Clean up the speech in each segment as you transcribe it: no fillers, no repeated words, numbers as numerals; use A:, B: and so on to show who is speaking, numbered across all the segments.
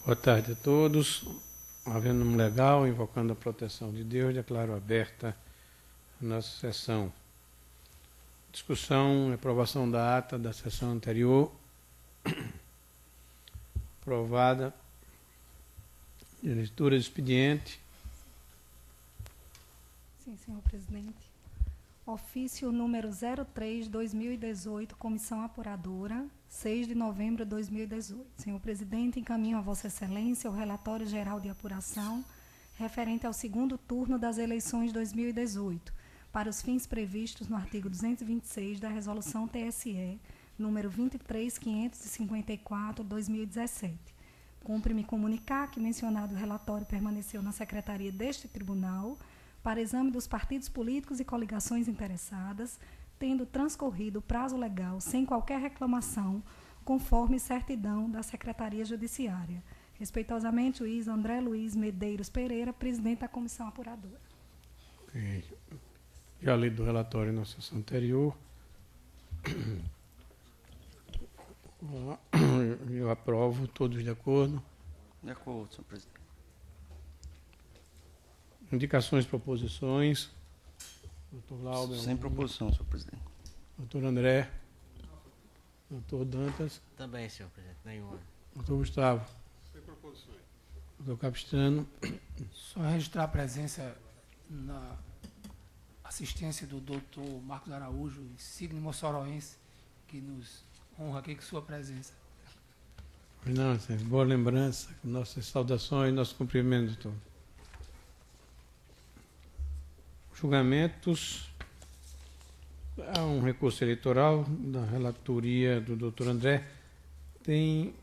A: Boa tarde a todos. Havendo um legal, invocando a proteção de Deus, declaro aberta a nossa sessão. Discussão e aprovação da ata da sessão anterior. Aprovada. Leitura de expediente.
B: Sim, senhor presidente. Ofício número 03/2018, Comissão Apuradora, 6 de novembro de 2018. Senhor presidente, encaminho a Vossa Excelência o relatório geral de apuração referente ao segundo turno das eleições 2018, para os fins previstos no artigo 226 da Resolução TSE, número 23.554/2017. Cumpre-me comunicar que mencionado relatório permaneceu na Secretaria deste Tribunal para exame dos partidos políticos e coligações interessadas, tendo transcorrido o prazo legal sem qualquer reclamação, conforme certidão da Secretaria Judiciária. Respeitosamente, o juiz André Luiz Medeiros Pereira, presidente da Comissão Apuradora.
A: Okay. Já li do relatório na sessão anterior. Eu aprovo, todos de acordo?
C: De acordo, senhor presidente.
A: Indicações, proposições. Doutor Lauber.
C: Sem proposição, senhor presidente.
A: Doutor André. Doutor Dantas.
D: Também, senhor presidente, nenhuma.
A: Doutor Gustavo. Sem proposições. Doutor Capistrano.
E: Só registrar a presença na assistência do doutor Marcos Araújo, insigne moçoroense, que nos honra aqui com sua presença.
A: Não, boa lembrança, nossas saudações, nosso cumprimento, doutor. Julgamentos. Há um recurso eleitoral da relatoria do doutor André. Tem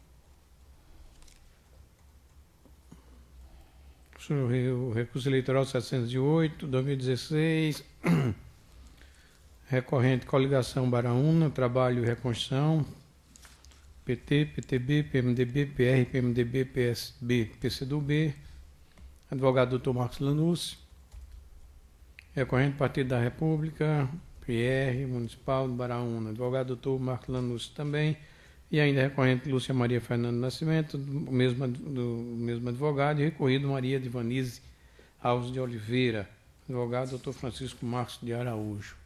A: o recurso eleitoral 708, 2016, recorrente coligação Baraúna, Trabalho e Reconstrução, PT, PTB, PMDB, PR, PMDB, PSB, PCdoB, advogado doutor Marcos Lanús, recorrente Partido da República, PR, Municipal de Baraúna, advogado doutor Marcos Lanús também, e ainda recorrente Lúcia Maria Fernando Nascimento, do mesmo advogado, e recorrido Maria Divanise Alves de Oliveira, advogado doutor Francisco Marcos de Araújo.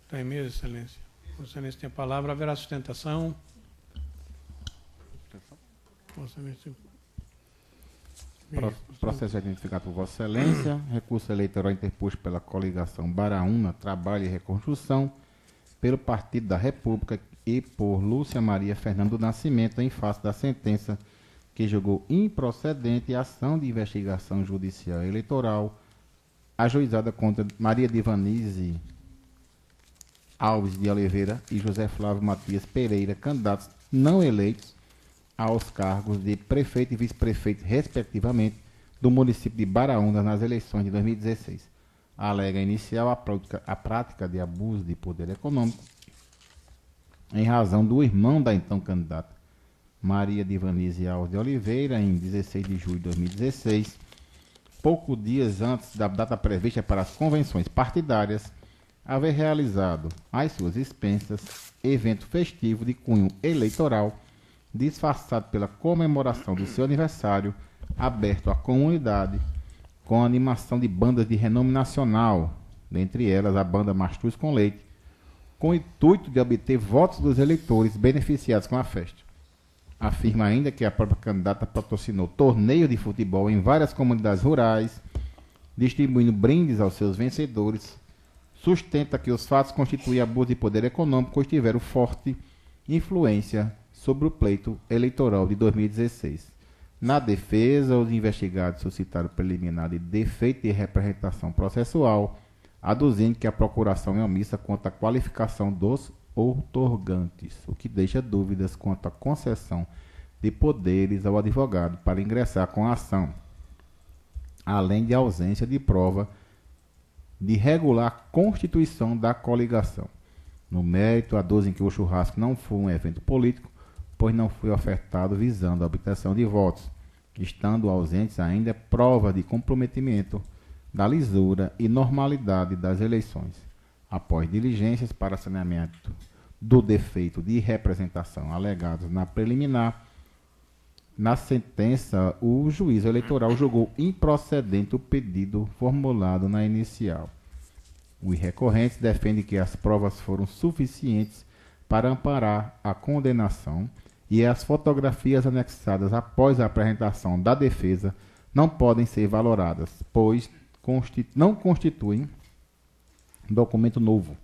A: Está em mesa, Excelência? Vossa Excelência tem a palavra. Haverá sustentação? Vossa Excelência.
F: Processo identificado por Vossa Excelência, recurso eleitoral interposto pela coligação Baraúna, Trabalho e Reconstrução, pelo Partido da República e por Lúcia Maria Fernando do Nascimento, em face da sentença que julgou improcedente a ação de investigação judicial eleitoral ajuizada contra Maria Divanise Alves de Oliveira e José Flávio Matias Pereira, candidatos não eleitos aos cargos de prefeito e vice-prefeito, respectivamente, do município de Baraúna nas eleições de 2016. Alega inicial a prática de abuso de poder econômico em razão do irmão da então candidata Maria Divanise Alves de Oliveira, em 16 de julho de 2016, poucos dias antes da data prevista para as convenções partidárias, haver realizado às suas expensas evento festivo de cunho eleitoral disfarçado pela comemoração do seu aniversário, aberto à comunidade, com a animação de bandas de renome nacional, dentre elas a banda Mastruz com Leite, com o intuito de obter votos dos eleitores beneficiados com a festa. Afirma ainda que a própria candidata patrocinou torneios de futebol em várias comunidades rurais, distribuindo brindes aos seus vencedores. Sustenta que os fatos constituem abuso de poder econômico, pois tiveram forte influência sobre o pleito eleitoral de 2016. Na defesa, os investigados suscitaram preliminar de defeito de representação processual, aduzindo que a procuração é omissa quanto à qualificação dos outorgantes, o que deixa dúvidas quanto à concessão de poderes ao advogado para ingressar com a ação, além de ausência de prova de regular constituição da coligação. No mérito, aduzem que o churrasco não foi um evento político, pois não foi ofertado visando a obtenção de votos, estando ausentes ainda prova de comprometimento da lisura e normalidade das eleições. Após diligências para saneamento do defeito de representação alegados na preliminar, Na sentença, o juiz eleitoral julgou improcedente o pedido formulado na inicial. Os recorrentes defendem que as provas foram suficientes para amparar a condenação e as fotografias anexadas após a apresentação da defesa não podem ser valoradas, pois não constituem documento novo.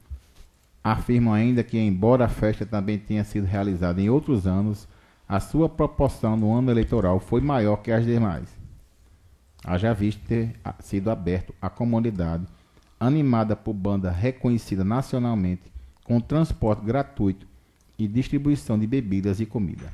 F: Afirmam ainda que, embora a festa também tenha sido realizada em outros anos, a sua proporção no ano eleitoral foi maior que as demais. Haja visto ter sido aberto à comunidade, animada por banda reconhecida nacionalmente, com transporte gratuito e distribuição de bebidas e comida.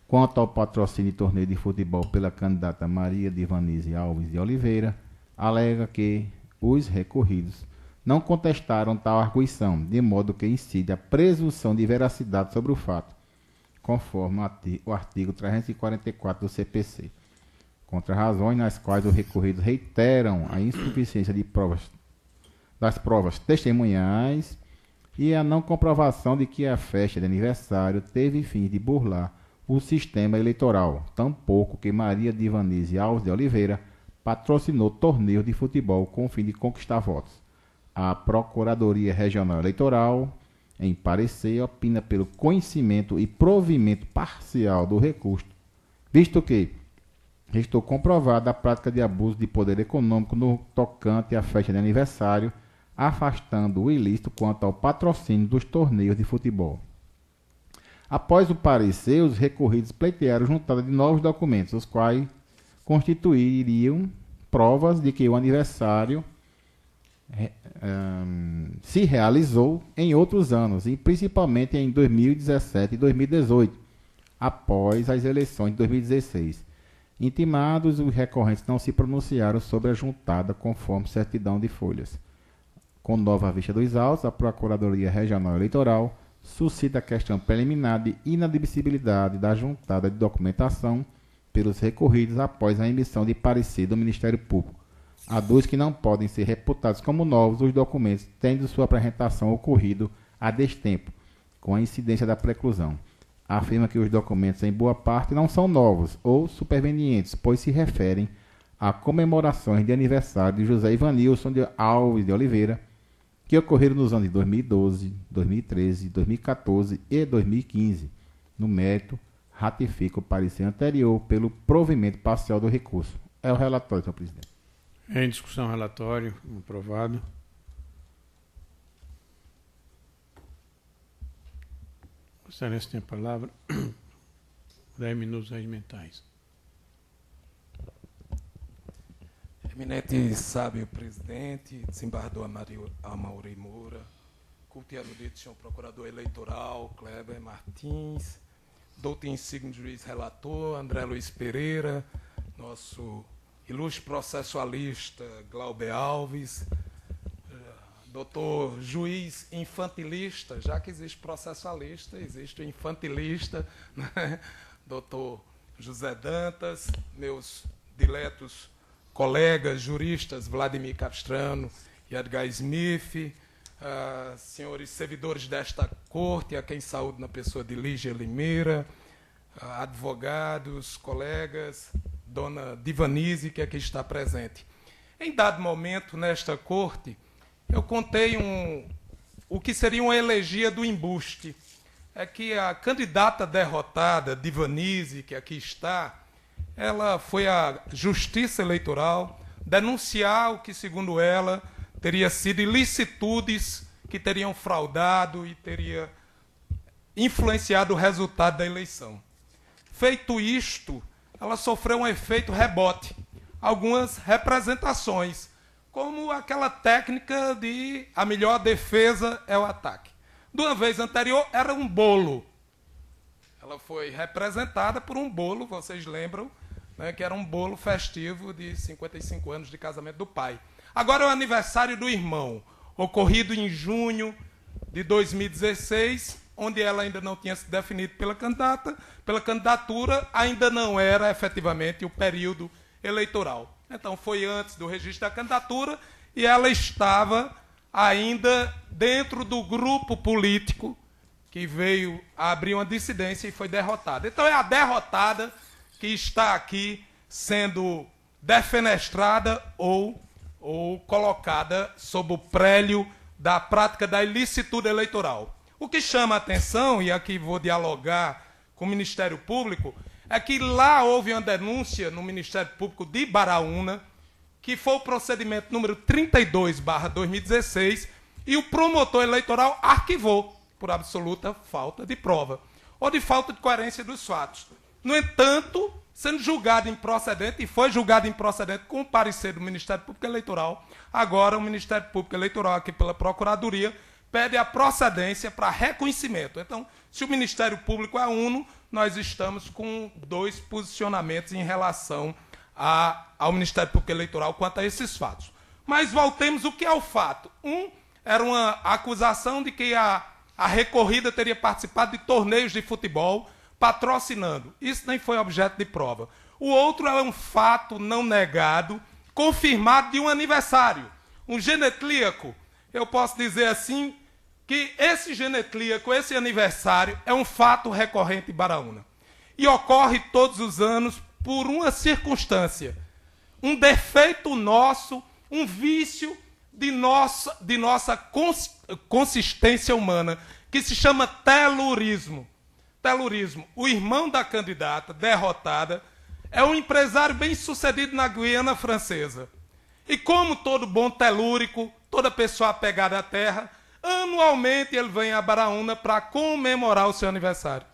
F: Quanto ao patrocínio de torneio de futebol pela candidata Maria Divanise Alves de Oliveira, alega que os recorridos não contestaram tal arguição, de modo que incide a presunção de veracidade sobre o fato, conforme o artigo 344 do CPC, contra razões nas quais os recorridos reiteram a insuficiência das provas testemunhais e a não comprovação de que a festa de aniversário teve fim de burlar o sistema eleitoral, tampouco que Maria Divanise Alves de Oliveira patrocinou torneios de futebol com o fim de conquistar votos. A Procuradoria Regional Eleitoral, em parecer, opina pelo conhecimento e provimento parcial do recurso, visto que restou comprovada a prática de abuso de poder econômico no tocante à festa de aniversário, afastando o ilícito quanto ao patrocínio dos torneios de futebol. Após o parecer, os recorridos pleitearam juntada de novos documentos, os quais constituiriam provas de que o aniversário se realizou em outros anos, e principalmente em 2017 e 2018, após as eleições de 2016. Intimados, os recorrentes não se pronunciaram sobre a juntada conforme certidão de folhas. Com nova vista dos autos, a Procuradoria Regional Eleitoral suscita a questão preliminar de inadmissibilidade da juntada de documentação pelos recorridos após a emissão de parecer do Ministério Público. Aduz que não podem ser reputados como novos os documentos, tendo sua apresentação ocorrido a destempo, com a incidência da preclusão. Afirma que os documentos, em boa parte, não são novos ou supervenientes, pois se referem a comemorações de aniversário de José Ivanilson de Alves de Oliveira, que ocorreram nos anos de 2012, 2013, 2014 e 2015. No mérito, ratifica o parecer anterior pelo provimento parcial do recurso. É o relatório, senhor presidente.
A: Em discussão, relatório aprovado. Excelência tem a palavra. 10 minutos regimentais.
D: Eminente sábio presidente, desembargador Amaury Moura, culto e erudito senhor procurador eleitoral Kleber Martins, doutor insigne juiz relator André Luiz Pereira, nosso ilustre processualista Glauber Alves, doutor juiz infantilista, já que existe processualista, existe o infantilista, né? Doutor José Dantas, meus diletos colegas juristas Vladimir Capistrano e Edgar Smith, senhores servidores desta corte, a quem saúdo na pessoa de Lígia Limeira, advogados, colegas, dona Divanise, que aqui está presente. Em dado momento, nesta corte, eu contei o que seria uma elegia do embuste. É que a candidata derrotada, Divanise, que aqui está, ela foi à Justiça Eleitoral denunciar o que, segundo ela, teria sido ilicitudes que teriam fraudado e teria influenciado o resultado da eleição. Feito isto, ela sofreu um efeito rebote, algumas representações, como aquela técnica de a melhor defesa é o ataque. De uma vez anterior, era um bolo. Ela foi representada por um bolo, vocês lembram, né, que era um bolo festivo de 55 anos de casamento do pai. Agora é o aniversário do irmão, ocorrido em junho de 2016, onde ela ainda não tinha se definido pela candidatura, ainda não era efetivamente o período eleitoral. Então foi antes do registro da candidatura e ela estava ainda dentro do grupo político que veio a abrir uma dissidência e foi derrotada. Então é a derrotada que está aqui sendo defenestrada ou colocada sob o prélio da prática da ilicitude eleitoral. O que chama a atenção, e aqui vou dialogar com o Ministério Público, é que lá houve uma denúncia no Ministério Público de Baraúna, que foi o procedimento número 32/2016, e o promotor eleitoral arquivou, por absoluta falta de prova, ou de falta de coerência dos fatos. No entanto, sendo julgado improcedente, e foi julgado improcedente com o parecer do Ministério Público Eleitoral, agora o Ministério Público Eleitoral, aqui pela Procuradoria, pede a procedência para reconhecimento. Então, se o Ministério Público é uno, nós estamos com 2 posicionamentos em relação ao Ministério Público Eleitoral quanto a esses fatos. Mas voltemos o que é o fato. Era uma acusação de que a recorrida teria participado de torneios de futebol patrocinando. Isso nem foi objeto de prova. O outro é um fato não negado, confirmado de um aniversário. Um genetlíaco, eu posso dizer assim, que esse genetlíaco, esse aniversário, é um fato recorrente em Baraúna. E ocorre todos os anos por uma circunstância, um defeito nosso, um vício de nossa consistência humana, que se chama telurismo. Telurismo. O irmão da candidata, derrotada, é um empresário bem-sucedido na Guiana Francesa. E como todo bom telúrico, toda pessoa apegada à terra, anualmente ele vem a Baraúna para comemorar o seu aniversário.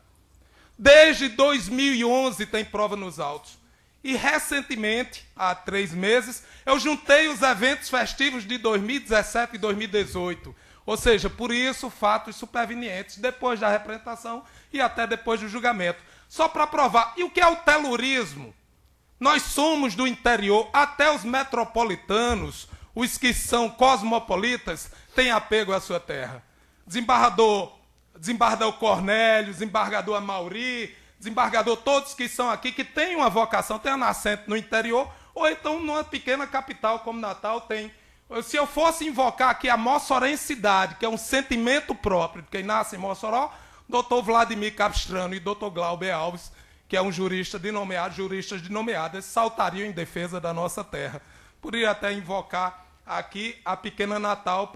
D: Desde 2011 tem prova nos autos. E recentemente, há 3 meses, eu juntei os eventos festivos de 2017 e 2018. Ou seja, por isso, fatos supervenientes depois da representação e até depois do julgamento. Só para provar. E o que é o telurismo? Nós somos do interior, até os metropolitanos, os que são cosmopolitas, têm apego à sua terra. Desembargador Cornélio, desembargador Amauri, desembargador, todos que são aqui, que têm uma vocação, têm uma nascente no interior, ou então numa pequena capital como Natal tem. Se eu fosse invocar aqui a mossorensidade, que é um sentimento próprio de quem nasce em Mossoró, doutor Vladimir Capistrano e doutor Glauber Alves, que é um jurista denominado, juristas denominados, saltariam em defesa da nossa terra. Poderia até invocar aqui a pequena Natal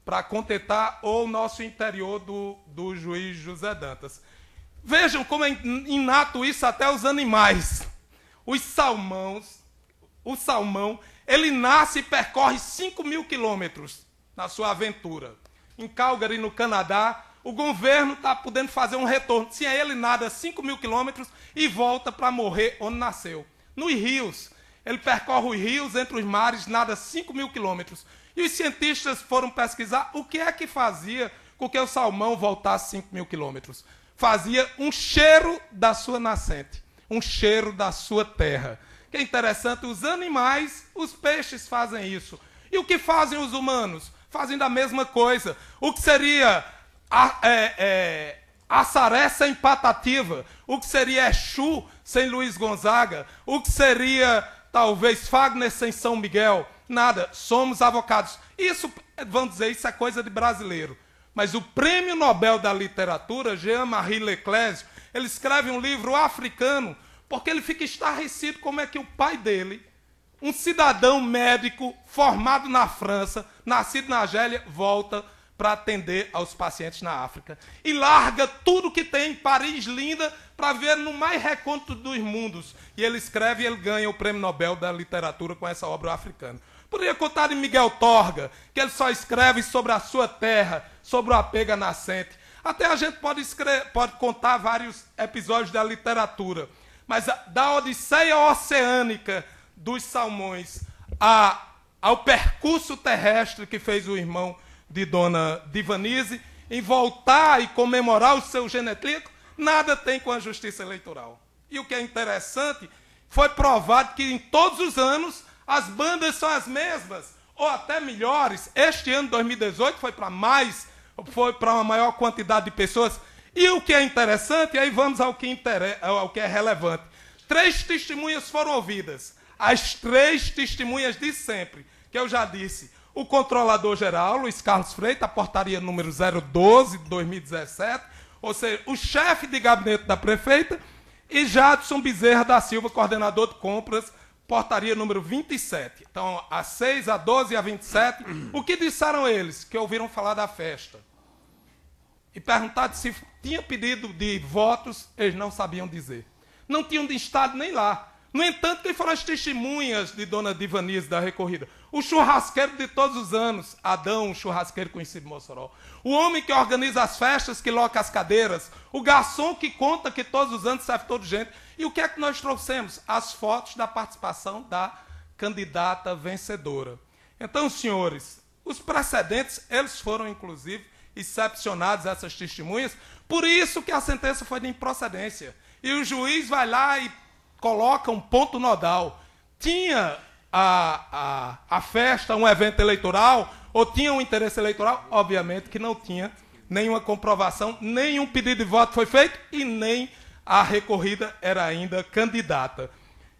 D: para contentar o nosso interior do juiz José Dantas. Vejam como é inato isso até os animais. O salmão, ele nasce e percorre 5.000 quilômetros na sua aventura. Em Calgary, no Canadá, o governo está podendo fazer um retorno. Se ele nada 5.000 quilômetros e volta para morrer onde nasceu. Nos rios, ele percorre os rios entre os mares, nada 5.000 quilômetros. E os cientistas foram pesquisar o que é que fazia com que o salmão voltasse 5.000 quilômetros. Fazia um cheiro da sua nascente, um cheiro da sua terra. Que é interessante, os animais, os peixes fazem isso. E o que fazem os humanos? Fazem da mesma coisa. O que seria Assaré sem Patativa? O que seria Exu sem Luiz Gonzaga? O que seria, talvez, Fagner sem São Miguel? Nada, somos avocados. Isso, vamos dizer, isso é coisa de brasileiro. Mas o Prêmio Nobel da Literatura, Jean-Marie Leclésio, ele escreve um livro africano, porque ele fica estarrecido como é que o pai dele, um cidadão médico formado na França, nascido na Argélia, volta para atender aos pacientes na África. E larga tudo que tem em Paris, linda, para ver no mais recôndito dos mundos. E ele escreve e ele ganha o Prêmio Nobel da Literatura com essa obra africana. Poderia contar de Miguel Torga, que ele só escreve sobre a sua terra, sobre o apego à nascente. Até a gente pode contar vários episódios da literatura. Mas da Odisseia Oceânica dos Salmões ao percurso terrestre que fez o irmão de Dona Divanise, em voltar e comemorar o seu genetlíaco, nada tem com a justiça eleitoral. E o que é interessante, foi provado que em todos os anos as bandas são as mesmas, ou até melhores. Este ano, 2018, foi para uma maior quantidade de pessoas. E o que é interessante, aí vamos ao que é relevante. 3 testemunhas foram ouvidas. As 3 testemunhas de sempre, que eu já disse. O controlador-geral, Luiz Carlos Freitas, a portaria número 012 de 2017, ou seja, o chefe de gabinete da prefeita, e Jadson Bezerra da Silva, coordenador de compras, portaria número 27. Então, a 6, a 12 e a 27, o que disseram eles? Que ouviram falar da festa. E perguntaram se tinha pedido de votos, eles não sabiam dizer. Não tinham de estado nem lá. No entanto, quem foram as testemunhas de Dona Divanise da recorrida? O churrasqueiro de todos os anos, Adão, o churrasqueiro conhecido em Mossoró. O homem que organiza as festas, que loca as cadeiras. O garçom que conta que todos os anos serve toda gente. E o que é que nós trouxemos? As fotos da participação da candidata vencedora. Então, senhores, os precedentes, eles foram, inclusive, excepcionados, essas testemunhas. Por isso que a sentença foi de improcedência. E o juiz vai lá e coloca um ponto nodal. Tinha a festa um evento eleitoral ou tinha um interesse eleitoral? Obviamente que não tinha nenhuma comprovação, nenhum pedido de voto foi feito e nem a recorrida era ainda candidata.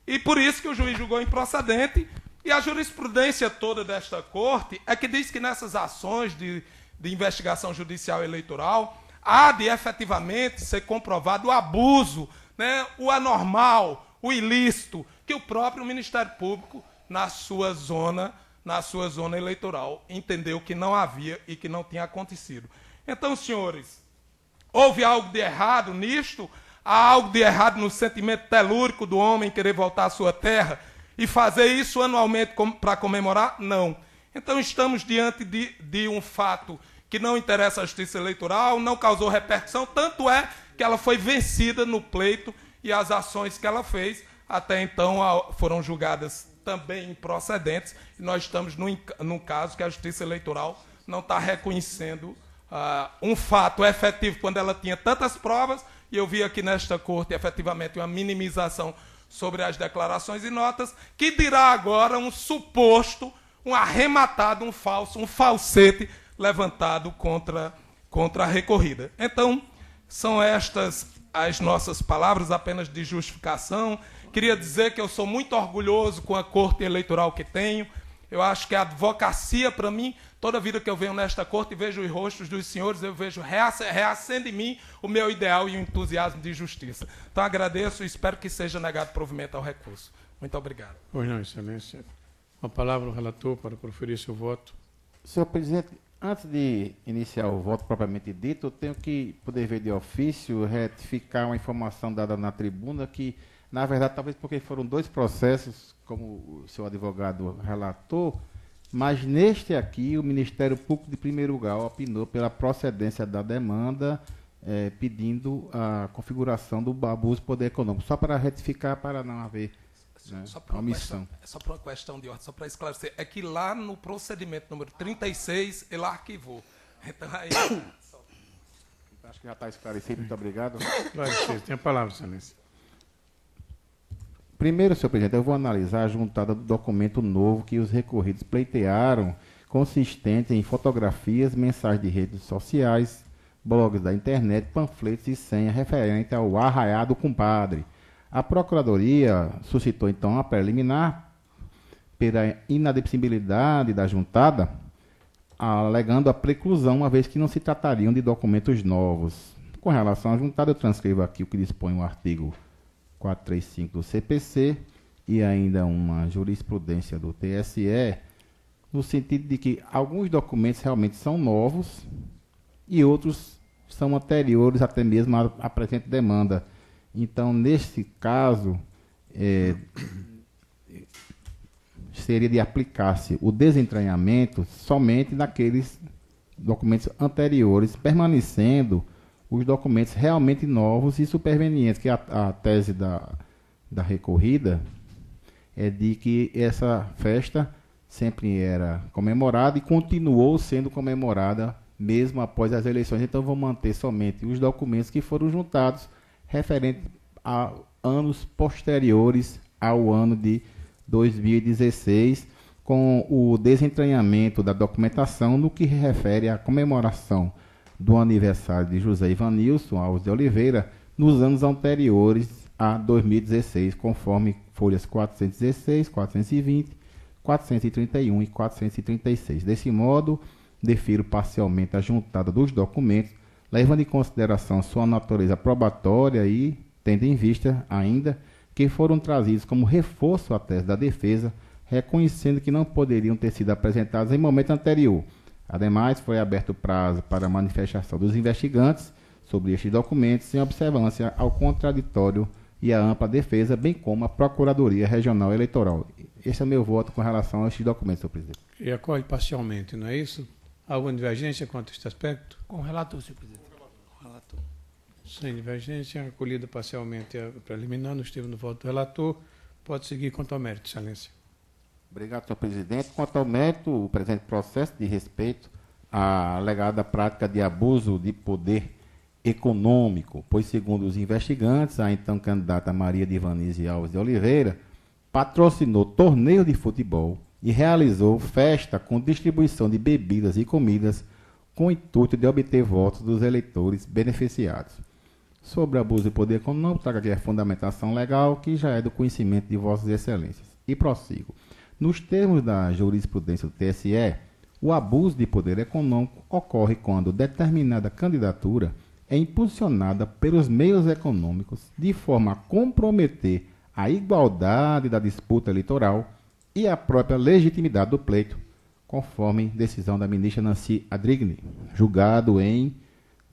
D: E por isso que o juiz julgou improcedente, e a jurisprudência toda desta corte é que diz que nessas ações de investigação judicial eleitoral há de efetivamente ser comprovado o abuso, né, o anormal, o ilícito, que o próprio Ministério Público, na sua zona eleitoral, entendeu que não havia e que não tinha acontecido. Então, senhores, houve algo de errado nisto? Há algo de errado no sentimento telúrico do homem querer voltar à sua terra e fazer isso anualmente para comemorar? Não. Então, estamos diante de um fato que não interessa à justiça eleitoral, não causou repercussão, tanto é que ela foi vencida no pleito e as ações que ela fez, até então, foram julgadas também improcedentes, e nós estamos num caso que a justiça eleitoral não está reconhecendo um fato efetivo quando ela tinha tantas provas, e eu vi aqui nesta corte, efetivamente, uma minimização sobre as declarações e notas, que dirá agora um suposto, um arrematado, um falso, um falsete levantado contra a recorrida. Então, são estas as nossas palavras apenas de justificação. Queria dizer que eu sou muito orgulhoso com a corte eleitoral que tenho. Eu acho que a advocacia, para mim, toda vida que eu venho nesta corte e vejo os rostos dos senhores, eu vejo reacende em mim o meu ideal e o entusiasmo de justiça. Então, agradeço e espero que seja negado provimento ao recurso. Muito obrigado.
A: Pois não, excelência. Uma palavra ao relator para proferir seu voto.
F: Senhor presidente, antes de iniciar o voto propriamente dito, eu tenho que, por dever de ofício, retificar uma informação dada na tribuna que, na verdade, talvez porque foram dois processos, como o seu advogado relatou, mas neste aqui o Ministério Público de primeiro grau opinou pela procedência da demanda, pedindo a configuração do abuso do poder econômico. Só para retificar, para não haver
D: só para uma questão de ordem, só para esclarecer, é que lá no procedimento número 36, ele arquivou. Então, aí...
F: Acho que já está esclarecido, muito obrigado.
A: Vai, tem a palavra, excelência.
F: Primeiro, senhor presidente, eu vou analisar a juntada do documento novo que os recorridos pleitearam, consistente em fotografias, mensagens de redes sociais, blogs da internet, panfletos e senha referente ao arraiado compadre. A Procuradoria suscitou, então, a preliminar pela inadmissibilidade da juntada, alegando a preclusão, uma vez que não se tratariam de documentos novos. Com relação à juntada, eu transcrevo aqui o que dispõe o artigo 435 do CPC e ainda uma jurisprudência do TSE, no sentido de que alguns documentos realmente são novos e outros são anteriores até mesmo à presente demanda. Então, neste caso, seria de aplicar-se o desentranhamento somente naqueles documentos anteriores, permanecendo os documentos realmente novos e supervenientes, que a tese da recorrida é de que essa festa sempre era comemorada e continuou sendo comemorada mesmo após as eleições. Então, vão manter somente os documentos que foram juntados referente a anos posteriores ao ano de 2016, com o desentranhamento da documentação no que refere à comemoração do aniversário de José Ivanilson Alves de Oliveira nos anos anteriores a 2016, conforme folhas 416, 420, 431 e 436. Desse modo, defiro parcialmente a juntada dos documentos, levando em consideração sua natureza probatória e tendo em vista ainda que foram trazidos como reforço à tese da defesa, reconhecendo que não poderiam ter sido apresentados em momento anterior. Ademais, foi aberto prazo para a manifestação dos investigantes sobre estes documentos, em observância ao contraditório e à ampla defesa, bem como a Procuradoria Regional Eleitoral. Esse é o meu voto com relação a estes documentos, senhor presidente.
A: E acolhe parcialmente, não é isso? Alguma divergência quanto a este aspecto?
E: Com o relator, senhor presidente.
C: Relator.
A: Sem divergência, acolhida parcialmente a preliminar, nos termos do voto do relator. Pode seguir quanto ao mérito, excelência.
F: Obrigado, senhor presidente. Quanto ao mérito, o presente processo de respeito à alegada prática de abuso de poder econômico, pois, segundo os investigantes, a então candidata Maria Divanise Alves de Oliveira patrocinou torneio de futebol e realizou festa com distribuição de bebidas e comidas com o intuito de obter votos dos eleitores beneficiados. Sobre abuso de poder econômico, trago aqui a fundamentação legal, que já é do conhecimento de vossas excelências. E prossigo. Nos termos da jurisprudência do TSE, o abuso de poder econômico ocorre quando determinada candidatura é impulsionada pelos meios econômicos de forma a comprometer a igualdade da disputa eleitoral e a própria legitimidade do pleito, conforme decisão da ministra Nancy Adrigni, julgado em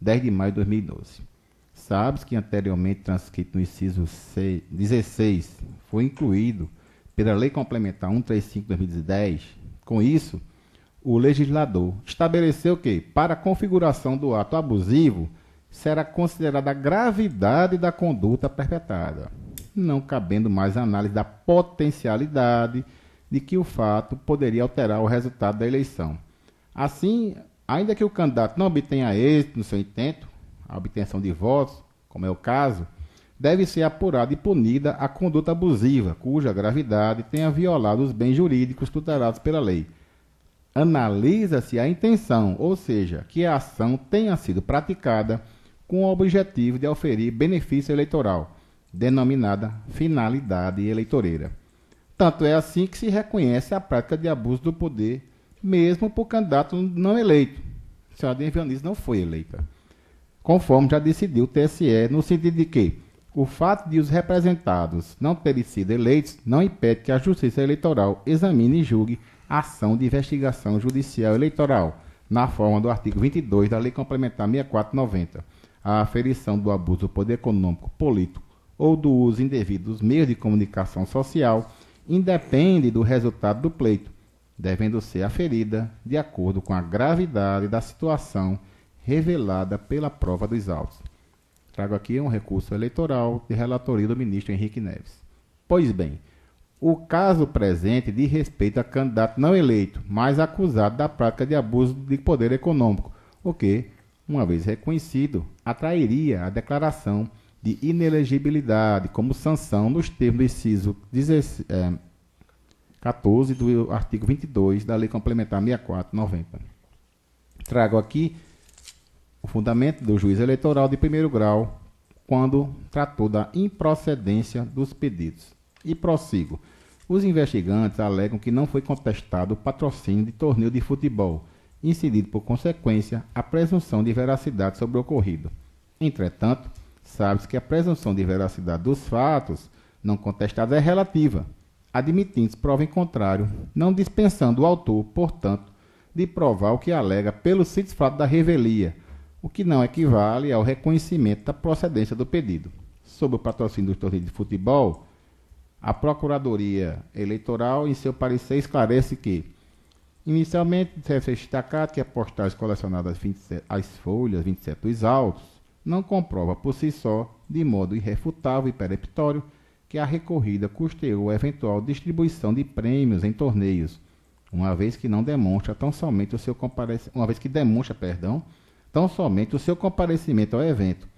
F: 10 de maio de 2012. Sabe-se que anteriormente transcrito no inciso 16 foi incluído pela Lei Complementar 135 de 2010. Com isso, o legislador estabeleceu que, para a configuração do ato abusivo, será considerada a gravidade da conduta perpetrada, não cabendo mais análise da potencialidade de que o fato poderia alterar o resultado da eleição. Assim, ainda que o candidato não obtenha êxito no seu intento, a obtenção de votos, como é o caso, deve ser apurada e punida a conduta abusiva, cuja gravidade tenha violado os bens jurídicos tutelados pela lei. Analisa-se a intenção, ou seja, que a ação tenha sido praticada com o objetivo de oferir benefício eleitoral, denominada finalidade eleitoreira. Tanto é assim que se reconhece a prática de abuso do poder, mesmo por candidato não eleito. A senhora Divanise não foi eleita, conforme já decidiu o TSE, no sentido de que o fato de os representados não terem sido eleitos não impede que a Justiça Eleitoral examine e julgue a ação de investigação judicial eleitoral, na forma do artigo 22 da Lei Complementar 64/90. A aferição do abuso do poder econômico, político ou do uso indevido dos meios de comunicação social independe do resultado do pleito, devendo ser aferida de acordo com a gravidade da situação revelada pela prova dos autos. Trago aqui um recurso eleitoral de relatoria do ministro Henrique Neves. Pois bem, o caso presente diz respeito a candidato não eleito, mas acusado da prática de abuso de poder econômico, o que, uma vez reconhecido, atrairia a declaração de inelegibilidade como sanção nos termos do inciso 14 do artigo 22 da Lei Complementar 64/90. Trago aqui o fundamento do juiz eleitoral de primeiro grau, quando tratou da improcedência dos pedidos. E prossigo. Os investigantes alegam que não foi contestado o patrocínio de torneio de futebol, incidido por consequência a presunção de veracidade sobre o ocorrido. Entretanto, sabe-se que a presunção de veracidade dos fatos não contestados é relativa, admitindo-se prova em contrário, não dispensando o autor, portanto, de provar o que alega pelo simples fato da revelia, o que não equivale ao reconhecimento da procedência do pedido. Sobre o patrocínio dos torneios de futebol, a Procuradoria Eleitoral, em seu parecer, esclarece que, inicialmente, deve ser destacado que a postagem colecionada às folhas 27 dos autos não comprova por si só, de modo irrefutável e peremptório, que a recorrida custeou a eventual distribuição de prêmios em torneios, uma vez que não demonstra tão somente o seu tão somente o seu comparecimento ao evento.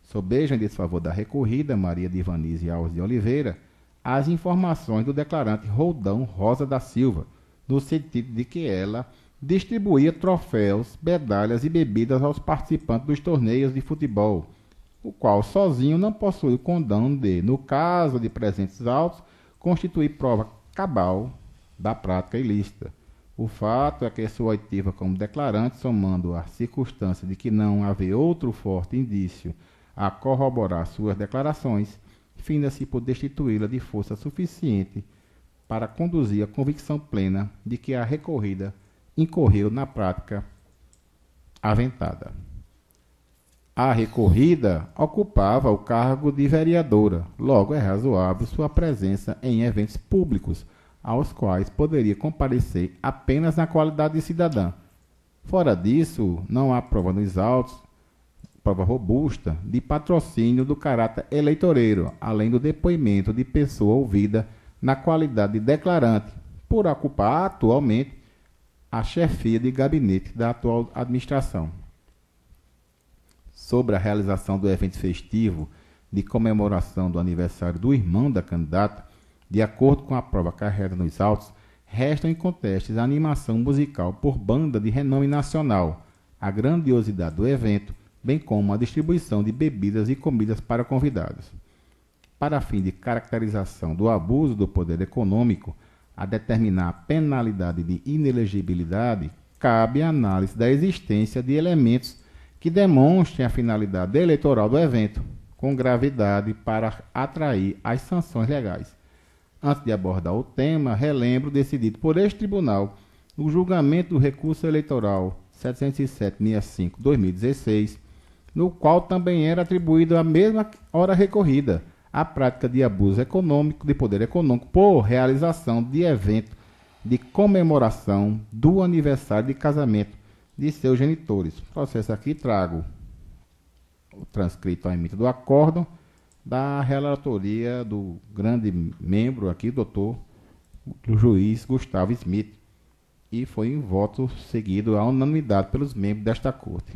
F: Sobejam em desfavor da recorrida, Maria Divanise Alves de Oliveira, as informações do declarante Roldão Rosa da Silva, no sentido de que ela distribuía troféus, medalhas e bebidas aos participantes dos torneios de futebol, o qual sozinho não possui o condão de, no caso de presentes autos, constituir prova cabal da prática ilícita. O fato é que sua oitiva como declarante, somando a circunstância de que não haver outro forte indício a corroborar suas declarações, finda-se por destituí-la de força suficiente para conduzir a convicção plena de que a recorrida incorreu na prática aventada. A recorrida ocupava o cargo de vereadora, logo é razoável sua presença em eventos públicos, aos quais poderia comparecer apenas na qualidade de cidadã. Fora disso, não há prova nos autos, prova robusta, de patrocínio do caráter eleitoreiro, além do depoimento de pessoa ouvida na qualidade de declarante, por ocupar atualmente a chefia de gabinete da atual administração. Sobre a realização do evento festivo de comemoração do aniversário do irmão da candidata, de acordo com a prova carregada nos autos, restam incontestes a animação musical por banda de renome nacional, a grandiosidade do evento, bem como a distribuição de bebidas e comidas para convidados. Para fim de caracterização do abuso do poder econômico, a determinar a penalidade de inelegibilidade, cabe a análise da existência de elementos que demonstrem a finalidade eleitoral do evento, com gravidade para atrair as sanções legais. Antes de abordar o tema, relembro o decidido por este tribunal no julgamento do recurso eleitoral 707-65-2016, no qual também era atribuída a mesma hora recorrida a prática de abuso econômico, de poder econômico, por realização de evento de comemoração do aniversário de casamento de seus genitores. O processo aqui trago o transcrito à emissão do acórdão da relatoria do grande membro aqui, doutor, do juiz Gustavo Smith, e foi em voto seguido à unanimidade pelos membros desta corte,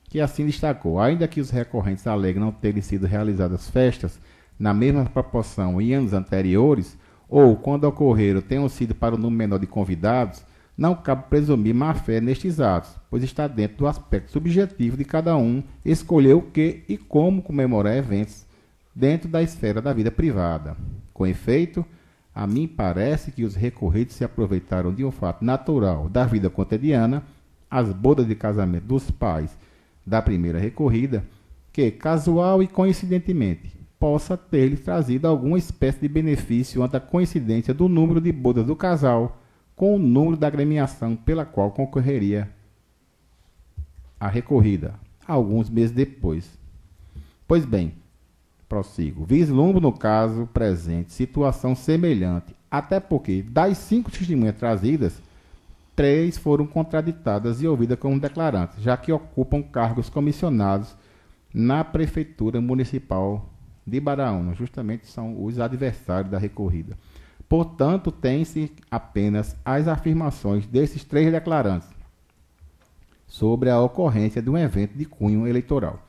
F: que assim destacou: ainda que os recorrentes aleguem não terem sido realizadas festas na mesma proporção em anos anteriores, ou quando ocorreram tenham sido para o número menor de convidados, não cabe presumir má-fé nestes atos, pois está dentro do aspecto subjetivo de cada um escolher o que e como comemorar eventos dentro da esfera da vida privada. Com efeito, a mim parece que os recorrentes se aproveitaram de um fato natural da vida cotidiana, as bodas de casamento dos pais da primeira recorrida, que, casual e coincidentemente, possa ter-lhes trazido alguma espécie de benefício ante a coincidência do número de bodas do casal com o número da agremiação pela qual concorreria a recorrida, alguns meses depois. Pois bem, prossigo. Vislumbro no caso presente situação semelhante, até porque, das 5 testemunhas trazidas, 3 foram contraditadas e ouvidas como declarantes, já que ocupam cargos comissionados na Prefeitura Municipal de Baraúna, justamente são os adversários da recorrida. Portanto, tem-se apenas as afirmações desses 3 declarantes sobre a ocorrência de um evento de cunho eleitoral.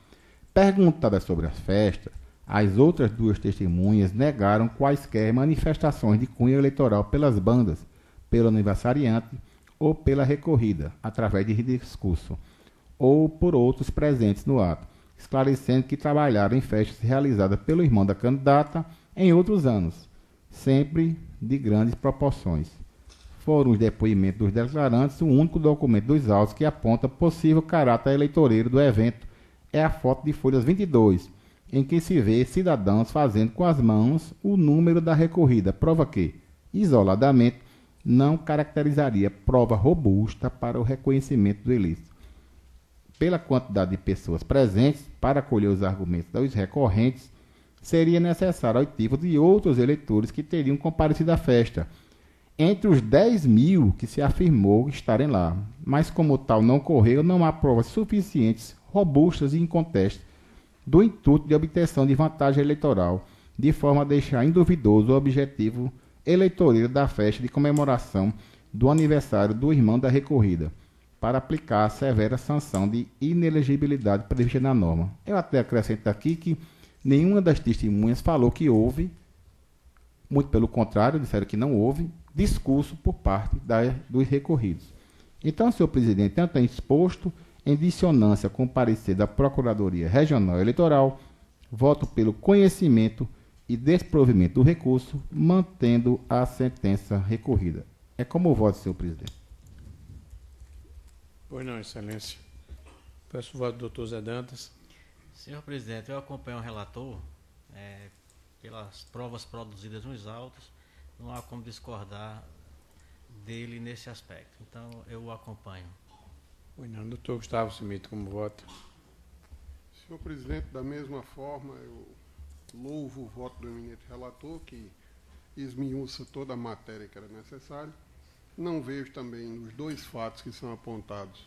F: Perguntadas sobre as festas, as outras 2 testemunhas negaram quaisquer manifestações de cunho eleitoral pelas bandas, pelo aniversariante ou pela recorrida, através de discurso, ou por outros presentes no ato, esclarecendo que trabalharam em festas realizadas pelo irmão da candidata em outros anos, sempre de grandes proporções. Foram os depoimentos dos declarantes o único documento dos autos que aponta possível caráter eleitoreiro do evento é a foto de folhas 22, em que se vê cidadãos fazendo com as mãos o número da recorrida, prova que, isoladamente, não caracterizaria prova robusta para o reconhecimento do ilícito. Pela quantidade de pessoas presentes, para acolher os argumentos dos recorrentes, seria necessário a oitiva de outros eleitores que teriam comparecido à festa, entre os 10.000 que se afirmou estarem lá. Mas como tal não ocorreu, não há provas suficientes, robustas e incontestes do intuito de obtenção de vantagem eleitoral, de forma a deixar induvidoso o objetivo eleitoreiro da festa de comemoração do aniversário do irmão da recorrida, para aplicar a severa sanção de inelegibilidade prevista na norma. Eu até acrescento aqui que nenhuma das testemunhas falou que houve, muito pelo contrário, disseram que não houve discurso por parte dos recorridos. Então, senhor presidente, tanto é exposto, em dissonância com o parecer da Procuradoria Regional Eleitoral, voto pelo conhecimento e desprovimento do recurso, mantendo a sentença recorrida. É como o voto, senhor presidente.
A: Pois não, excelência. Peço o voto do doutor Zé Dantas.
G: Senhor presidente, eu acompanho o relator pelas provas produzidas nos autos, não há como discordar dele nesse aspecto. Então, eu o acompanho.
A: Pois não, doutor Gustavo Simito, como vota?
H: Senhor presidente, da mesma forma, eu louvo o voto do eminente relator, que esmiuça toda a matéria que era necessária. Não vejo também nos dois fatos que são apontados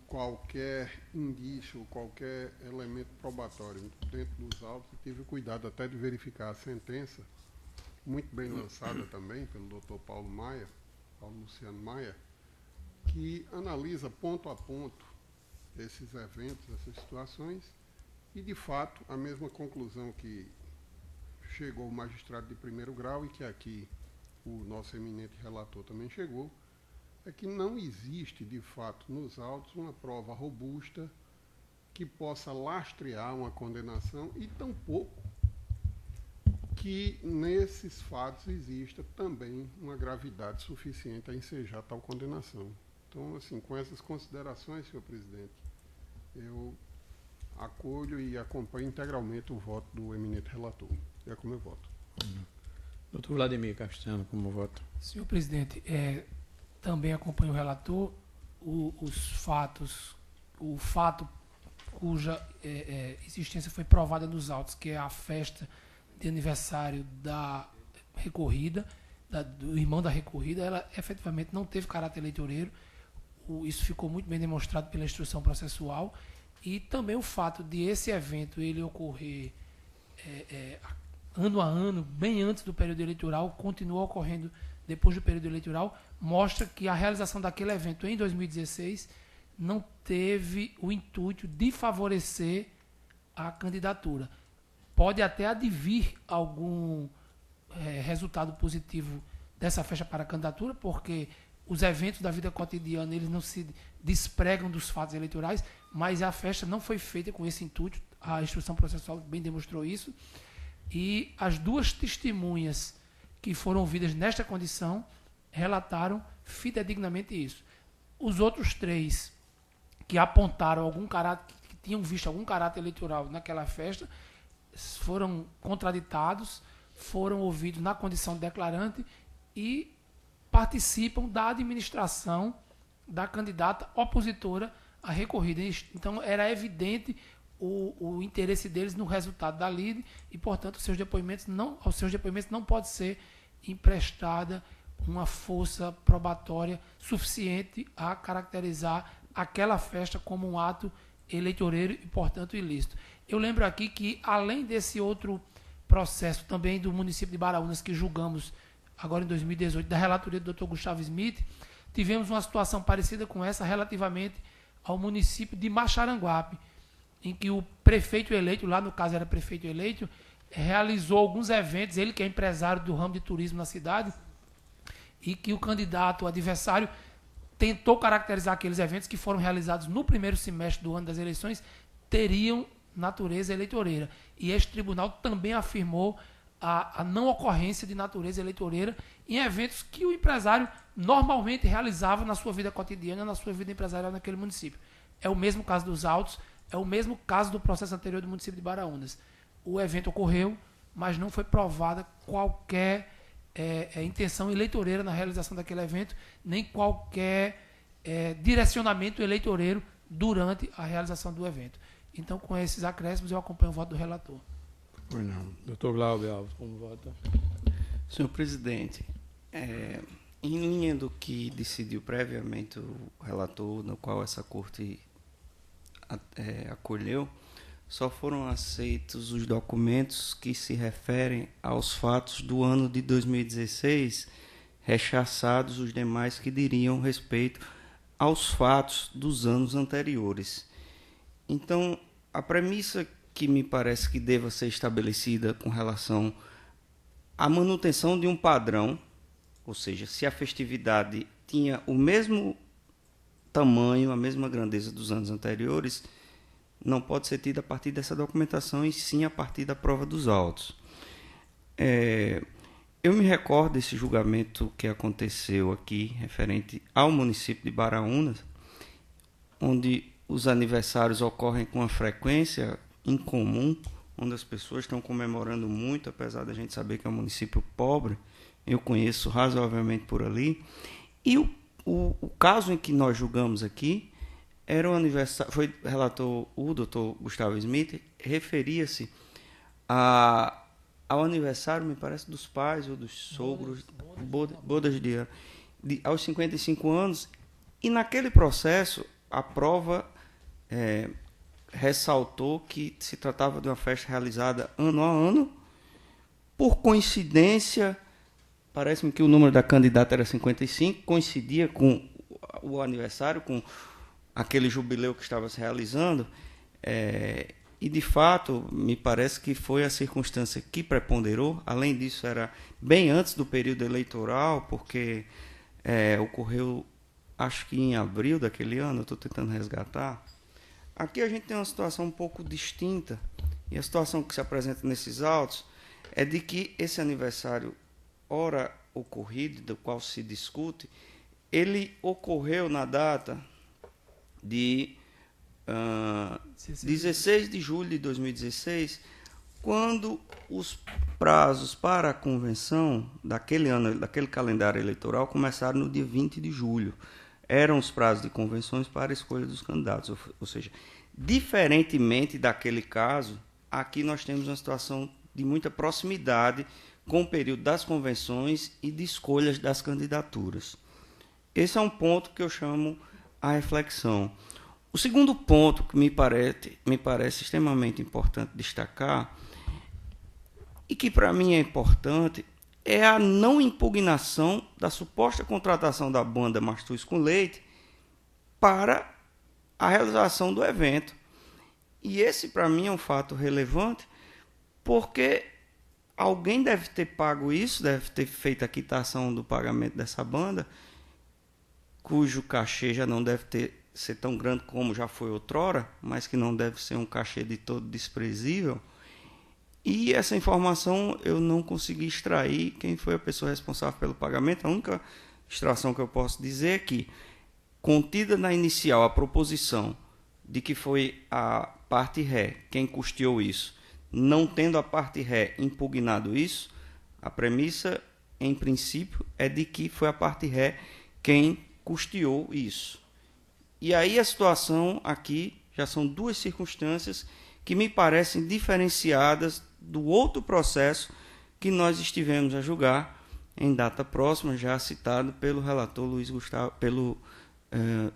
H: qualquer indício, qualquer elemento probatório dentro dos autos. Tive cuidado até de verificar a sentença, muito bem lançada também pelo doutor Paulo Luciano Maia, que analisa ponto a ponto esses eventos, essas situações, e, de fato, a mesma conclusão que chegou o magistrado de primeiro grau e que aqui o nosso eminente relator também chegou, é que não existe, de fato, nos autos uma prova robusta que possa lastrear uma condenação e tampouco que nesses fatos exista também uma gravidade suficiente a ensejar tal condenação. Então, assim, com essas considerações, senhor presidente, eu acolho e acompanho integralmente o voto do eminente relator. É como eu voto.
A: Doutor Vladimir Castanho, como vota?
E: Senhor presidente, também acompanho o relator. O fato cuja existência foi provada nos autos, que é a festa de aniversário da recorrida, do irmão da recorrida, ela efetivamente não teve caráter eleitoreiro. Isso ficou muito bem demonstrado pela instrução processual. E também o fato de esse evento ele ocorrer ano a ano, bem antes do período eleitoral, continua ocorrendo depois do período eleitoral, mostra que a realização daquele evento em 2016 não teve o intuito de favorecer a candidatura. Pode até advir algum resultado positivo dessa festa para a candidatura, porque os eventos da vida cotidiana eles não se despregam dos fatos eleitorais, mas a festa não foi feita com esse intuito. A instrução processual bem demonstrou isso. E as duas testemunhas que foram ouvidas nesta condição relataram fidedignamente isso. Os outros 3 que apontaram algum caráter, que tinham visto algum caráter eleitoral naquela festa, foram contraditados, foram ouvidos na condição de declarante e participam da administração da candidata opositora à recorrida. Então, era evidente o interesse deles no resultado da lide e, portanto, aos seus depoimentos não pode ser emprestada uma força probatória suficiente a caracterizar aquela festa como um ato eleitoreiro e, portanto, ilícito. Eu lembro aqui que, além desse outro processo também do município de Baraunas, que julgamos agora em 2018, da relatoria do Dr. Gustavo Smith, tivemos uma situação parecida com essa relativamente ao município de Maxaranguape, em que o prefeito eleito, lá no caso era prefeito eleito, realizou alguns eventos, ele que é empresário do ramo de turismo na cidade, e que o candidato, o adversário, tentou caracterizar aqueles eventos que foram realizados no primeiro semestre do ano das eleições, teriam natureza eleitoreira. E este tribunal também afirmou a não ocorrência de natureza eleitoreira em eventos que o empresário normalmente realizava na sua vida cotidiana, na sua vida empresarial naquele município. É o mesmo caso dos autos, é o mesmo caso do processo anterior do município de Baraunas. O evento ocorreu, mas não foi provada qualquer intenção eleitoreira na realização daquele evento, nem qualquer direcionamento eleitoreiro durante a realização do evento. Então, com esses acréscimos, eu acompanho o voto do relator.
A: Pois não. Doutor Glauber Alves, como vota?
C: Senhor presidente, em linha do que decidiu previamente o relator, no qual essa corte acolheu, só foram aceitos os documentos que se referem aos fatos do ano de 2016, rechaçados os demais que diriam respeito aos fatos dos anos anteriores. Então, a premissa que me parece que deva ser estabelecida com relação à manutenção de um padrão, ou seja, se a festividade tinha o mesmo tamanho, a mesma grandeza dos anos anteriores, não pode ser tida a partir dessa documentação, e sim a partir da prova dos autos. Eu me recordo desse julgamento que aconteceu aqui, referente ao município de Baraunas, onde os aniversários ocorrem com uma frequência incomum, onde as pessoas estão comemorando muito, apesar da gente saber que é um município pobre. Eu conheço razoavelmente por ali. E o caso em que nós julgamos aqui era o aniversário, relatou o doutor Gustavo Smith, referia-se ao aniversário, me parece, dos pais ou dos sogros, bodas aos 55 anos, e naquele processo a prova ressaltou que se tratava de uma festa realizada ano a ano. Por coincidência, parece-me que o número da candidata era 55, coincidia com o aniversário, com aquele jubileu que estava se realizando, e de fato me parece que foi a circunstância que preponderou. Além disso, era bem antes do período eleitoral, porque ocorreu, acho que em abril daquele ano, eu estou tentando resgatar. Aqui a gente tem uma situação um pouco distinta, e a situação que se apresenta nesses autos é de que esse aniversário ora ocorrido, do qual se discute, ele ocorreu na data de 16 de julho de 2016, quando os prazos para a convenção daquele ano, daquele calendário eleitoral, começaram no dia 20 de julho. Eram os prazos de convenções para a escolha dos candidatos. Ou seja, diferentemente daquele caso, aqui nós temos uma situação de muita proximidade com o período das convenções e de escolhas das candidaturas. Esse é um ponto que eu chamo a reflexão. O segundo ponto que me parece extremamente importante destacar, e que para mim é importante, é a não impugnação da suposta contratação da banda Mastruz com Leite para a realização do evento. E esse, para mim, é um fato relevante, porque alguém deve ter pago isso, deve ter feito a quitação do pagamento dessa banda, cujo cachê já não deve ser tão grande como já foi outrora, mas que não deve ser um cachê de todo desprezível. E essa informação eu não consegui extrair quem foi a pessoa responsável pelo pagamento. A única extração que eu posso dizer é que, contida na inicial a proposição de que foi a parte ré quem custeou isso, não tendo a parte ré impugnado isso, a premissa, em princípio, é de que foi a parte ré quem custeou isso. E aí a situação aqui já são duas circunstâncias que me parecem diferenciadas do outro processo que nós estivemos a julgar em data próxima, já citado pelo relator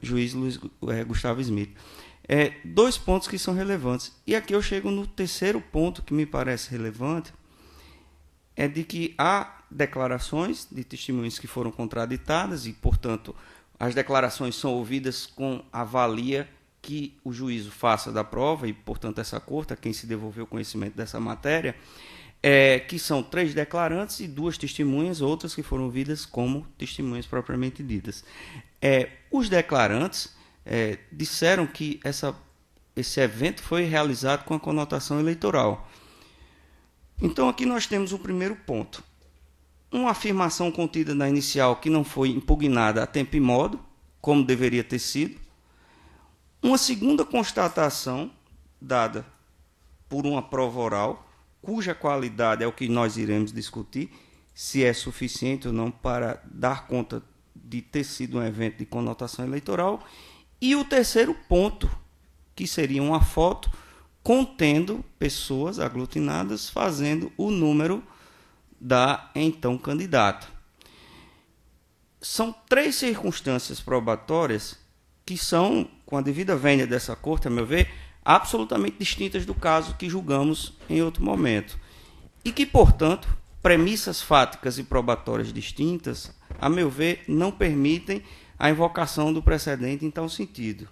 C: juiz Gustavo Smith. Dois pontos que são relevantes. E aqui eu chego no terceiro ponto que me parece relevante, é de que há declarações de testemunhas que foram contraditadas e, portanto, as declarações são ouvidas com a valia que o juízo faça da prova e, portanto, essa corte, a quem se devolveu o conhecimento dessa matéria, que são 3 declarantes e 2 testemunhas, outras que foram ouvidas como testemunhas propriamente ditas. Os declarantes disseram que esse evento foi realizado com a conotação eleitoral. Então, aqui nós temos o primeiro ponto. Uma afirmação contida na inicial que não foi impugnada a tempo e modo, como deveria ter sido. Uma segunda constatação, dada por uma prova oral, cuja qualidade é o que nós iremos discutir, se é suficiente ou não para dar conta de ter sido um evento de conotação eleitoral. E o terceiro ponto, que seria uma foto contendo pessoas aglutinadas fazendo o número da então candidata. São 3 circunstâncias probatórias que são, com a devida vênia dessa corte, a meu ver, absolutamente distintas do caso que julgamos em outro momento. E que, portanto, premissas fáticas e probatórias distintas, a meu ver, não permitem a invocação do precedente em tal sentido.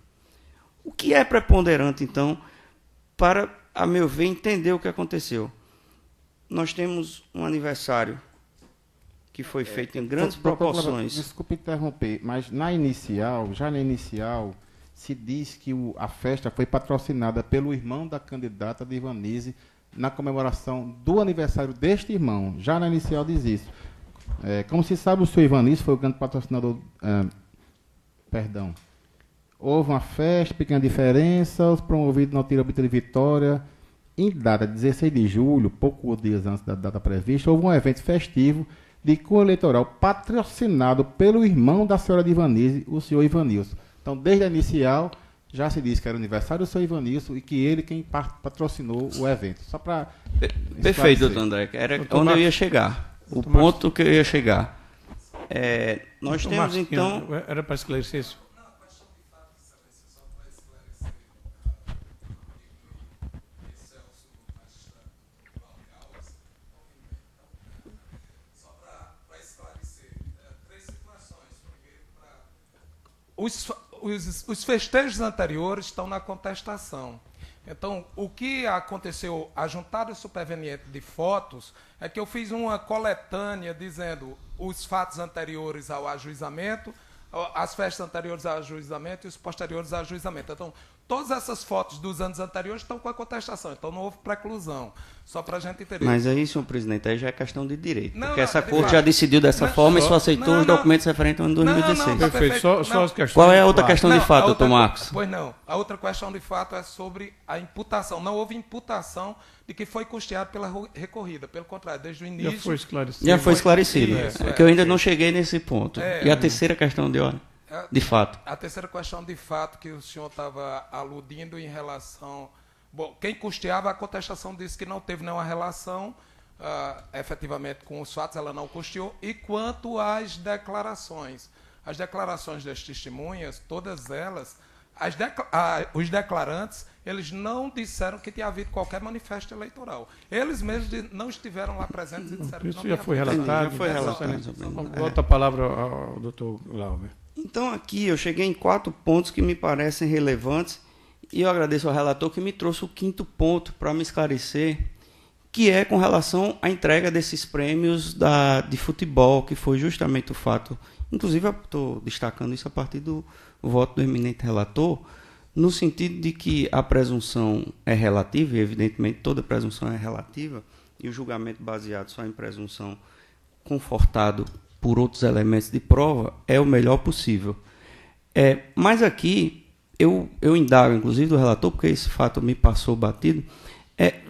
C: O que é preponderante, então, para, a meu ver, entender o que aconteceu? Nós temos um aniversário que foi feito em grandes proporções.
F: Desculpe interromper, mas já na inicial, se diz que a festa foi patrocinada pelo irmão da candidata de Ivanise na comemoração do aniversário deste irmão. Já na inicial diz isso. Como se sabe, o senhor Ivanise foi o grande patrocinador. Houve uma festa, pequena diferença, os promovidos não tiram obter vitória. em data 16 de julho, poucos dias antes da data prevista, houve um evento festivo de cunho eleitoral patrocinado pelo irmão da senhora Divanise, o senhor Ivanilson. Então, desde a inicial, já se disse que era o aniversário do senhor Ivanilson e que ele quem patrocinou o evento. Só para
C: Perfeito, doutor André. Era onde eu ia chegar. O ponto que eu ia chegar. Nós temos, então...
A: Era para esclarecer isso?
D: Os festejos anteriores estão na contestação. Então, o que aconteceu, a juntada superveniente de fotos, é que eu fiz uma coletânea dizendo os fatos anteriores ao ajuizamento, as festas anteriores ao ajuizamento e os posteriores ao ajuizamento. Então, todas essas fotos dos anos anteriores estão com a contestação, então não houve preclusão. Só para a gente entender.
C: Mas aí, senhor presidente, aí já é questão de direito.
D: Não,
C: porque
D: não,
C: essa
D: de
C: corte
D: fato.
C: já decidiu dessa forma e só aceitou
D: não,
C: os documentos referentes ao ano 2016.
D: Não, tá
A: Perfeito. Só as questões.
C: Qual é a outra questão de fato,
D: a
C: doutor Marcos?
D: Pois não. A outra questão de fato é sobre a imputação. Não houve imputação de que foi custeado pela recorrida. Pelo contrário, desde o início...
A: Já foi esclarecido.
C: Já foi esclarecido.
D: Isso,
C: é que eu ainda não cheguei nesse ponto.
D: É.
C: E a terceira questão de ordem? De fato.
D: A terceira questão de fato que o senhor estava aludindo em relação... Bom, quem custeava, a contestação disse que não teve nenhuma relação efetivamente com os fatos, ela não custeou. E quanto às declarações das testemunhas, todas elas, os declarantes, eles não disseram que tinha havido qualquer manifesto eleitoral. Eles mesmos não estiveram lá presentes e disseram que não
A: Isso já foi
D: havia.
A: relatado.
C: Já foi relatado.
A: Volta a palavra ao doutor Glauber.
C: Então, aqui eu cheguei em 4 pontos que me parecem relevantes e eu agradeço ao relator que me trouxe o 5º ponto para me esclarecer, que é com relação à entrega desses prêmios de futebol, que foi justamente o fato. Inclusive, eu estou destacando isso a partir do voto do eminente relator, no sentido de que a presunção é relativa, e evidentemente toda presunção é relativa, e o julgamento baseado só em presunção confortado por outros elementos de prova é o melhor possível. Mas aqui, eu indago, inclusive, do relator, porque esse fato me passou batido,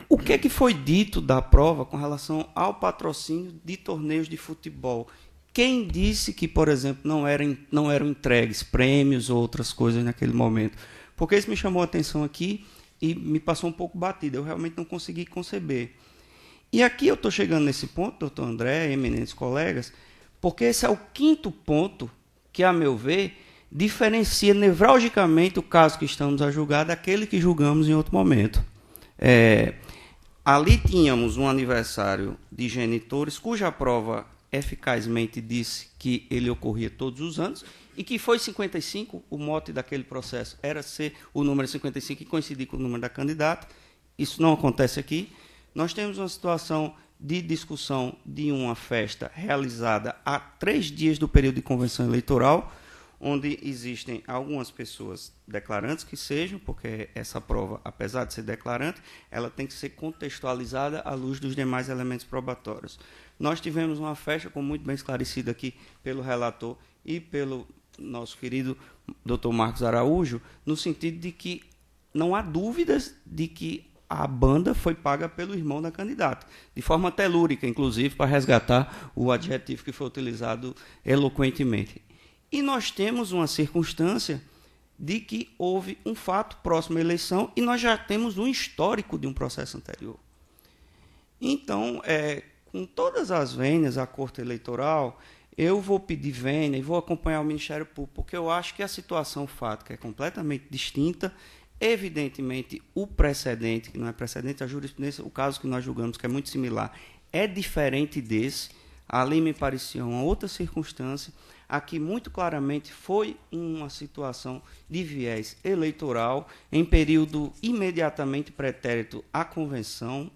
C: o que é que foi dito da prova com relação ao patrocínio de torneios de futebol? Quem disse que, por exemplo, não eram entregues prêmios ou outras coisas naquele momento? Porque isso me chamou a atenção aqui e me passou um pouco batido. Eu realmente não consegui conceber. E aqui eu estou chegando nesse ponto, doutor André, eminentes colegas, porque esse é o 5º ponto que, a meu ver, diferencia nevralgicamente o caso que estamos a julgar daquele que julgamos em outro momento. Ali tínhamos um aniversário de genitores, cuja prova eficazmente disse que ele ocorria todos os anos e que foi 55, o mote daquele processo era ser o número 55 e coincidir com o número da candidata. Isso não acontece aqui. Nós temos uma situação de discussão de uma festa realizada há 3 dias do período de convenção eleitoral, onde existem algumas pessoas declarantes que sejam, porque essa prova, apesar de ser declarante, ela tem que ser contextualizada à luz dos demais elementos probatórios. Nós tivemos uma festa, como muito bem esclarecido aqui pelo relator e pelo nosso querido Dr. Marcos Araújo, no sentido de que não há dúvidas de que a banda foi paga pelo irmão da candidata, de forma telúrica, inclusive, para resgatar o adjetivo que foi utilizado eloquentemente. E nós temos uma circunstância de que houve um fato próximo à eleição e nós já temos um histórico de um processo anterior. Então, com todas as vênias à Corte Eleitoral, eu vou pedir vênia e vou acompanhar o Ministério Público, porque eu acho que a situação fática é completamente distinta. Evidentemente, o precedente, que não é precedente, a jurisprudência, o caso que nós julgamos, que é muito similar, é diferente desse. Ali me parecia uma outra circunstância. Aqui, muito claramente, foi uma situação de viés eleitoral em período imediatamente pretérito à convenção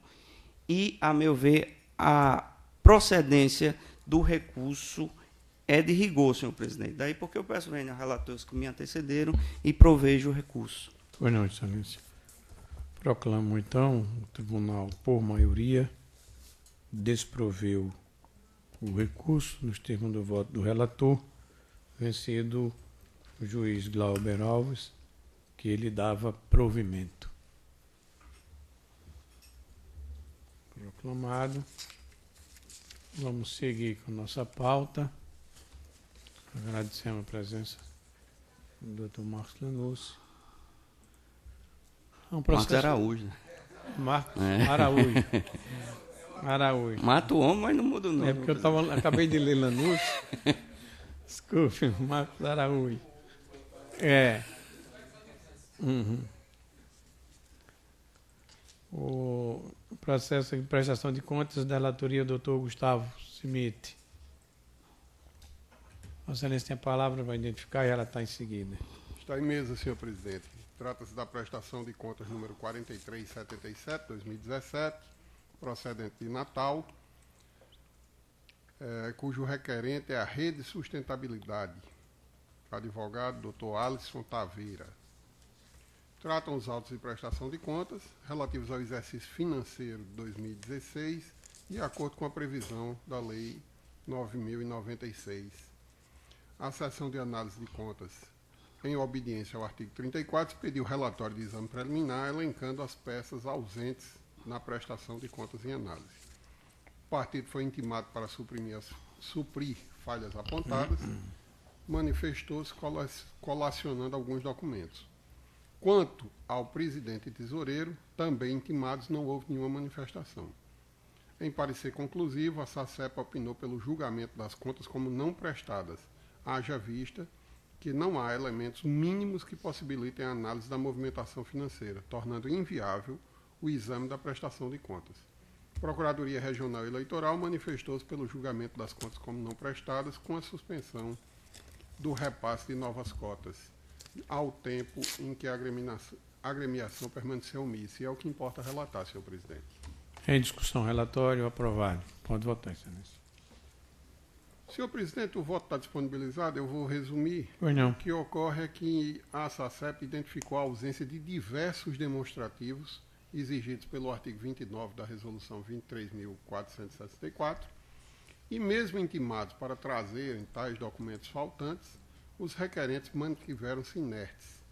C: e, a meu ver, a procedência do recurso é de rigor, senhor presidente. Daí porque eu peço vênia a relatores que me antecederam e provejo o recurso.
A: Pois não, excelência. Proclamo, então, o tribunal, por maioria, desproveu o recurso, nos termos do voto do relator, vencido o juiz Glauber Alves, que ele dava provimento. Proclamado. Vamos seguir com nossa pauta. Agradecemos a presença do Dr. Marcos Lanús.
C: Marcos Araújo.
A: Marcos Araújo.
C: Mata o homem, mas não muda o nome.
A: É porque eu acabei de ler Lanús. Desculpe, Marcos Araújo. O processo de prestação de contas da relatoria do Dr. Gustavo Simite. Vossa Excelência tem a palavra para identificar e ela está em seguida.
H: Está em mesa, senhor presidente. Trata-se da prestação de contas número 4377, 2017, procedente de Natal, cujo requerente é a Rede Sustentabilidade. Advogado, Dr. Alisson Taveira. Tratam os autos de prestação de contas relativos ao exercício financeiro de 2016, de acordo com a previsão da Lei 9.096. A sessão de análise de contas, em obediência ao artigo 34, pediu relatório de exame preliminar, elencando as peças ausentes na prestação de contas em análise. O partido foi intimado para suprir falhas apontadas, manifestou-se colacionando alguns documentos. Quanto ao presidente e tesoureiro, também intimados, não houve nenhuma manifestação. Em parecer conclusivo, a SACEP opinou pelo julgamento das contas como não prestadas, haja vista que não há elementos mínimos que possibilitem a análise da movimentação financeira, tornando inviável o exame da prestação de contas. A Procuradoria Regional Eleitoral manifestou-se pelo julgamento das contas como não prestadas, com a suspensão do repasse de novas cotas, ao tempo em que a agremiação permaneceu omissa. E é o que importa relatar, senhor presidente.
A: Em discussão, relatório aprovado. Pode votar, excelência.
H: Senhor presidente, o voto está disponibilizado. Eu vou resumir.
A: Pois não.
H: O que ocorre é que a SACEP identificou a ausência de diversos demonstrativos exigidos pelo artigo 29 da Resolução 23.464 e mesmo intimados para trazerem tais documentos faltantes, os requerentes mantiveram-se inertes,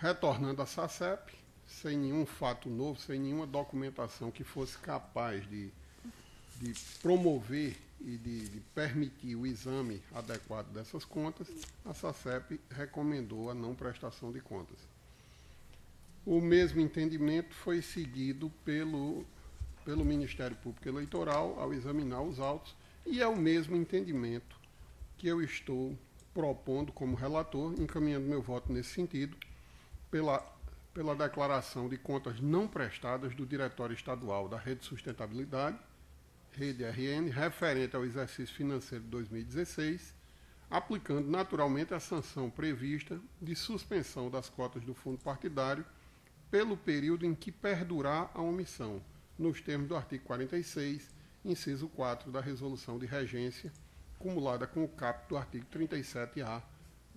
H: retornando à SACEP, sem nenhum fato novo, sem nenhuma documentação que fosse capaz de promover e de permitir o exame adequado dessas contas, a SACEP recomendou a não prestação de contas. O mesmo entendimento foi seguido pelo Ministério Público Eleitoral ao examinar os autos, e é o mesmo entendimento que eu estou propondo como relator, encaminhando meu voto nesse sentido, pela declaração de contas não prestadas do Diretório Estadual da Rede Sustentabilidade, Rede RN, referente ao exercício financeiro de 2016, aplicando naturalmente a sanção prevista de suspensão das cotas do fundo partidário pelo período em que perdurar a omissão, nos termos do artigo 46, inciso 4 da Resolução de Regência, cumulada com o caput do artigo 37A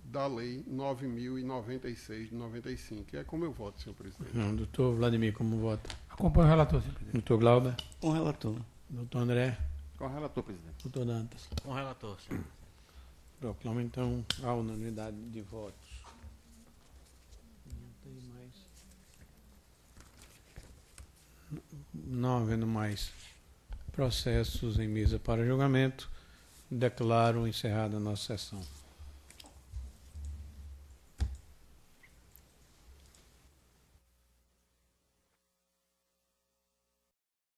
H: da Lei 9.096 de 95. É como eu voto, senhor presidente.
A: Não, doutor Vladimir, como vota?
E: Acompanho o relator, senhor presidente.
A: Doutor Glauber?
C: Com o relator.
A: Doutor André?
F: Com o relator, presidente.
A: Doutor Dantas?
G: Com o relator, senhor.
A: Proclamo, então, a unanimidade de votos. Não tem mais. Não havendo mais processos em mesa para julgamento, declaro encerrada a nossa sessão.